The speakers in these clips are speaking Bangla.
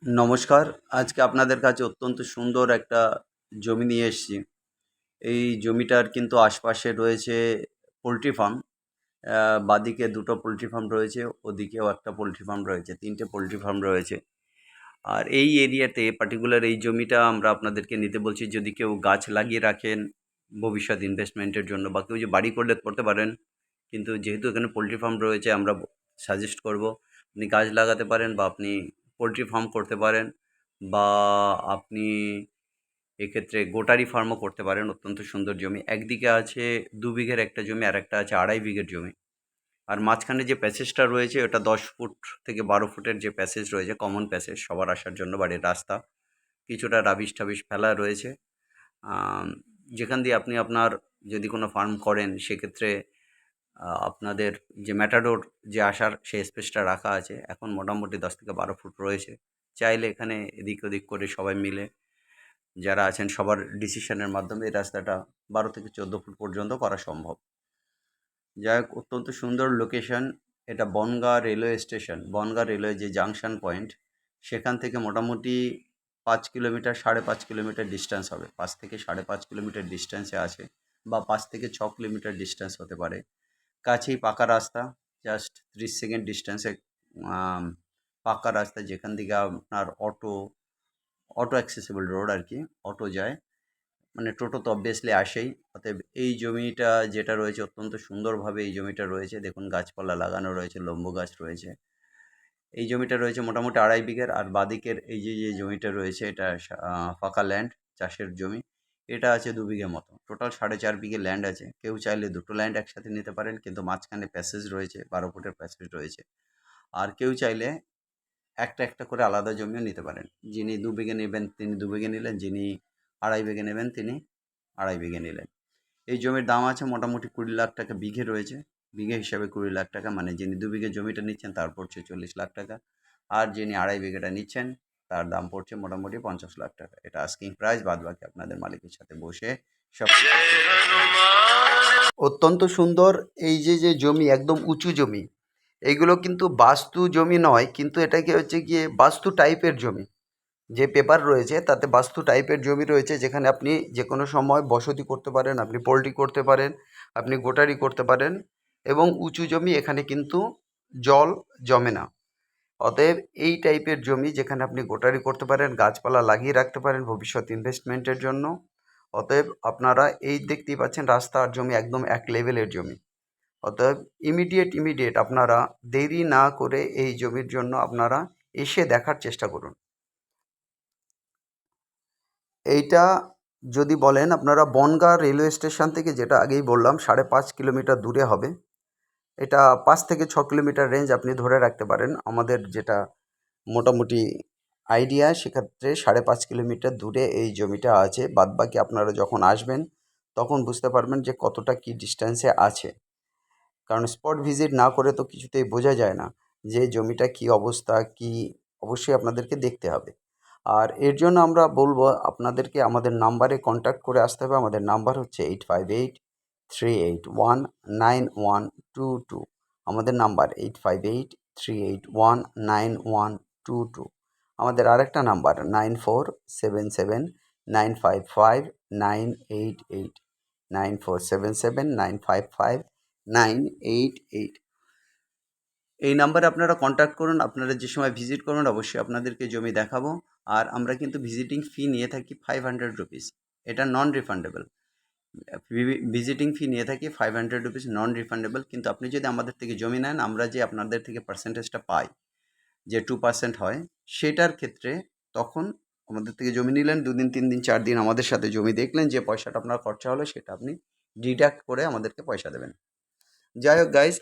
নমস্কার। আজকে আপনাদের কাছে অত্যন্ত সুন্দর একটা জমি নিয়ে এসেছি। এই জমিটার কিন্তু আশপাশে রয়েছে পোল্ট্রি ফার্ম। বাঁদিকে দুটো পোল্ট্রি ফার্ম রয়েছে, ওদিকেও একটা পোল্ট্রি ফার্ম রয়েছে, 3টে পোল্ট্রি ফার্ম রয়েছে। আর এই এরিয়াতে পার্টিকুলার এই জমিটা আমরা আপনাদেরকে নিতে বলছি, যদি কেউ গাছ লাগিয়ে রাখেন ভবিষ্যৎ ইনভেস্টমেন্টের জন্য, বা কেউ যে বাড়ি করলে করতে পারেন। কিন্তু যেহেতু এখানে পোল্ট্রি ফার্ম রয়েছে, আমরা সাজেস্ট করব আপনি গাছ লাগাতে পারেন, বা আপনি পোল্ট্রি ফার্ম করতে পারেন, বা আপনি এক্ষেত্রে গোটারি ফার্মও করতে পারেন। অত্যন্ত সুন্দর জমি। একদিকে আছে 2 বিঘের একটা জমি, আর একটা আছে 2.5 বিঘের জমি। আর মাঝখানে যে প্যাসেজটা রয়েছে ওটা 10 ফুট থেকে 12 ফুটের যে প্যাসেজ রয়েছে, কমন প্যাসেজ সবার আসার জন্য বাড়ির রাস্তা। কিছুটা রাবিশ টাবিশ ফেলা রয়েছে, আম, যেখান দিয়ে আপনি আপনার যদি কোনো ফার্ম করেন সেক্ষেত্রে আপনাদের যে ম্যাটাডোর যে আসার সেই স্পেসটা রাখা আছে। এখন মোটামুটি 10 থেকে 12 ফুট রয়েছে। চাইলে এখানে এদিক ওদিক করে সবাই মিলে যারা আছেন সবার ডিসিশনের মাধ্যমে এই রাস্তাটা 12 থেকে 14 ফুট পর্যন্ত করা সম্ভব। যাই হোক, অত্যন্ত সুন্দর লোকেশন। এটা Bongaon railway station, Bongaon railway যে জাংশন পয়েন্ট, সেখান থেকে মোটামুটি 5 কিলোমিটার, 5.5 কিলোমিটার ডিস্টেন্স হবে। 5 থেকে 5.5 কিলোমিটার ডিস্টেন্সে আছে, বা 5 থেকে 6 কিলোমিটার ডিস্টেন্স হতে পারে। কাছেই পাকা রাস্তা, জাস্ট 30 সেকেন্ড ডিস্টেন্সে পাকা রাস্তা, যেখান থেকে আপনার অটো অটো অ্যাক্সেসিবল রোড আর কি, অটো যায়। মানে টোটো তো অবভিয়াসলি আসেই। অতএব এই জমিটা যেটা রয়েছে অত্যন্ত সুন্দরভাবে এই জমিটা রয়েছে। দেখুন গাছপালা লাগানো রয়েছে, লম্বু গাছ রয়েছে। এই জমিটা রয়েছে মোটামুটি 2.5 বিঘের। আর বাদিকের এই যে জমিটা রয়েছে এটা ফাঁকা ল্যান্ড, চাষের জমি। এটা আছে 2 বিঘে মতো। টোটাল 4.5 বিঘে ল্যান্ড আছে। কেউ চাইলে দুটো ল্যান্ড একসাথে নিতে পারেন, কিন্তু মাঝখানে প্যাসেজ রয়েছে, 12 ফুটের প্যাসেজ রয়েছে। আর কেউ চাইলে একটা একটা করে আলাদা জমিও নিতে পারেন। যিনি 2 বিঘে নেবেন তিনি 2 বিঘে নিলেন, যিনি 2.5 বিঘে নেবেন তিনি 2.5 বিঘে নিলেন। এই জমির দাম আছে মোটামুটি 20 লাখ টাকা বিঘে রয়েছে। বিঘে হিসাবে 20 লাখ টাকা, মানে যিনি 2 বিঘে জমিটা নিচ্ছেন তার পড়ছে 40 লাখ টাকা। আর যিনি 2.5 বিঘেটা নিচ্ছেন তার দাম পড়ছে মোটামুটি 50 লাখ টাকা। এটা আস্কিং প্রাইস, বাদ বাকি আপনাদের মালিকের সাথে বসে সব কিছু করতে হবে। অত্যন্ত সুন্দর। এই যে জমি একদম উঁচু জমি, এইগুলো কিন্তু বাস্তু জমি নয়, কিন্তু এটাকে হচ্ছে গিয়ে বাস্তু টাইপের জমি। যে পেপার রয়েছে তাতে বাস্তু টাইপের জমি রয়েছে, যেখানে আপনি যে কোনো সময় বসতি করতে পারেন, আপনি পোলট্রি করতে পারেন, আপনি গোটারি করতে পারেন। এবং উঁচু জমি, এখানে কিন্তু জল জমে না। অতএব এই টাইপের জমি যেখানে আপনি গোটারি করতে পারেন, গাছপালা লাগিয়ে রাখতে পারেন ভবিষ্যৎ ইনভেস্টমেন্টের জন্য। অতএব আপনারা এই দেখতেই পাচ্ছেন রাস্তা আর জমি একদম এক লেভেলের জমি। অতএব ইমিডিয়েট আপনারা দেরি না করে এই জমির জন্য আপনারা এসে দেখার চেষ্টা করুন। এইটা যদি বলেন আপনারা বনগাঁ রেলওয়ে স্টেশন থেকে, যেটা আগেই বললাম 5.5 কিলোমিটার দূরে হবে। এটা 5 থেকে 6 কিলোমিটার রেঞ্জ আপনি ধরে রাখতে পারেন। আমাদের যেটা মোটামুটি আইডিয়া, সেক্ষেত্রে 5.5 কিলোমিটার দূরে এই জমিটা আছে। বাদবাকি আপনারা যখন আসবেন তখন বুঝতে পারবেন যে কতটা কি ডিস্টেন্সে আছে। কারণ স্পট ভিজিট না করে তো কিছুতেই বোঝা যায় না যে জমিটা কি অবস্থা, কি অবশ্যই আপনাদেরকে দেখতে হবে। আর এর জন্য আমরা বলবো আপনাদেরকে আমাদের নাম্বারে কন্ট্যাক্ট করে আসতে হবে। আমাদের নাম্বার হচ্ছে 8583819122। আমাদের নাম্বার 8583819122। আমাদের আরেকটা নাম্বার 9477955988, 9477955988। এই নাম্বারে আপনারা কন্ট্যাক্ট করুন। আপনারা যে সময় ভিজিট করবেন অবশ্যই আপনাদেরকে জমি দেখাবো। আর আমরা কিন্তু ভিজিটিং ফি নিয়ে থাকি 500 রুপিস। এটা নন রিফান্ডেবল। ভিজিটিং ফি নিয়ে থাকি 500 রুপিস, নন রিফান্ডেবল। কিন্তু আপনি যদি আমাদের থেকে জমি নেন, আমরা যে আপনাদের থেকে পার্সেন্টেজটা পাই, যে 2% হয়, সেটার ক্ষেত্রে তখন আমাদের থেকে জমি নিলেন, 2 দিন 3 দিন 4 দিন আমাদের সাথে জমি দেখলেন, যে পয়সাটা আপনার খরচা হলো সেটা আপনি ডিডাক্ট করে আমাদেরকে পয়সা দেবেন। যাই হোক গাইস,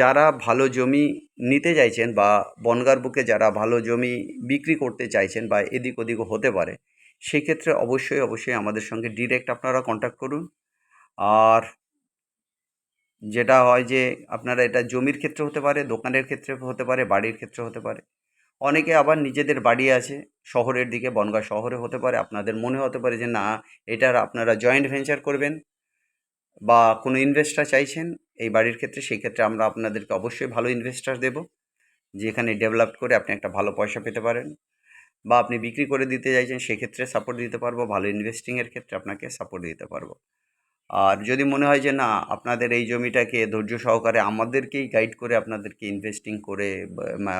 যারা ভালো জমি নিতে চাইছেন, বা বনগাঁর বুকে যারা ভালো জমি বিক্রি করতে চাইছেন, বা এদিক ওদিকও হতে পারে, সেক্ষেত্রে অবশ্যই আমাদের সঙ্গে ডিরেক্ট আপনারা কন্ট্যাক্ট করুন। আর যেটা হয় যে আপনারা এটা জমির ক্ষেত্রে হতে পারে, দোকানের ক্ষেত্রে হতে পারে, বাড়ির ক্ষেত্রে হতে পারে। অনেকে আবার নিজেদের বাড়ি আছে শহরের দিকে, বনগাঁ শহরে হতে পারে। আপনাদের মনে হতে পারে যে না, এটার আপনারা জয়েন্ট ভেঞ্চার করবেন, বা কোনো ইনভেস্টার চাইছেন এই বাড়ির ক্ষেত্রে। সেই ক্ষেত্রে আমরা আপনাদেরকে অবশ্যই ভালো ইনভেস্টার দেব, যেখানে ডেভেলপ করে আপনি একটা ভালো পয়সা পেতে পারেন। বা আপনি বিক্রি করে দিতে চাইছেন, সেক্ষেত্রে সাপোর্ট দিতে পারবো। ভালো ইনভেস্টিংয়ের ক্ষেত্রে আপনাকে সাপোর্ট দিতে পারবো। আর যদি মনে হয় যে না, আপনাদের এই জমিটাকে ধৈর্য সহকারে আমাদেরকেই গাইড করে আপনাদেরকে ইনভেস্টিং করে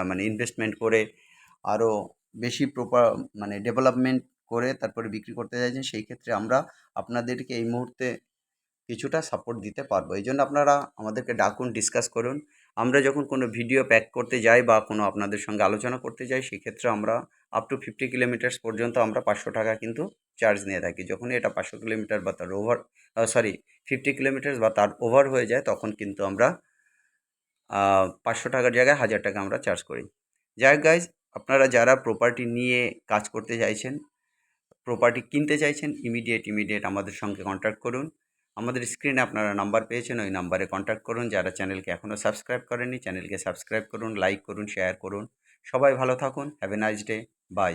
মানে ইনভেস্টমেন্ট করে আরও বেশি মানে ডেভেলপমেন্ট করে তারপরে বিক্রি করতে চাইছেন, সেই ক্ষেত্রে আমরা আপনাদেরকে এই মুহূর্তে কিছুটা সাপোর্ট দিতে পারবো। এই জন্য আপনারা আমাদেরকে ডাকুন, ডিসকাস করুন। আমরা যখন কোনো ভিডিও প্যাক করতে যাই বা কোনো আপনাদের সঙ্গে আলোচনা করতে যাই, সেক্ষেত্রে আমরা আপ টু 50 কিলোমিটার্স পর্যন্ত আমরা 500 টাকা কিন্তু চার্জ নিয়ে থাকি। যখনই এটা 500 কিলোমিটার বা তার ওভার 50 কিলোমিটার্স বা তার ওভার হয়ে যায়, তখন কিন্তু আমরা 500 টাকার জায়গায় 1000 টাকা আমরা চার্জ করি। যাই হোক গাইজ, আপনারা যারা প্রপার্টি নিয়ে কাজ করতে চাইছেন, প্রপার্টি কিনতে চাইছেন, ইমিডিয়েট আমাদের সঙ্গে কন্ট্যাক্ট করুন। আমাদের স্ক্রিনে আপনারা নাম্বার পেয়েছেন, ওই নাম্বারে কন্ট্যাক্ট করুন। যারা চ্যানেলকে এখনও সাবস্ক্রাইব করেননি, চ্যানেলকে সাবস্ক্রাইব করুন, লাইক করুন, শেয়ার করুন। সবাই ভালো থাকুন। Have a nice day. By.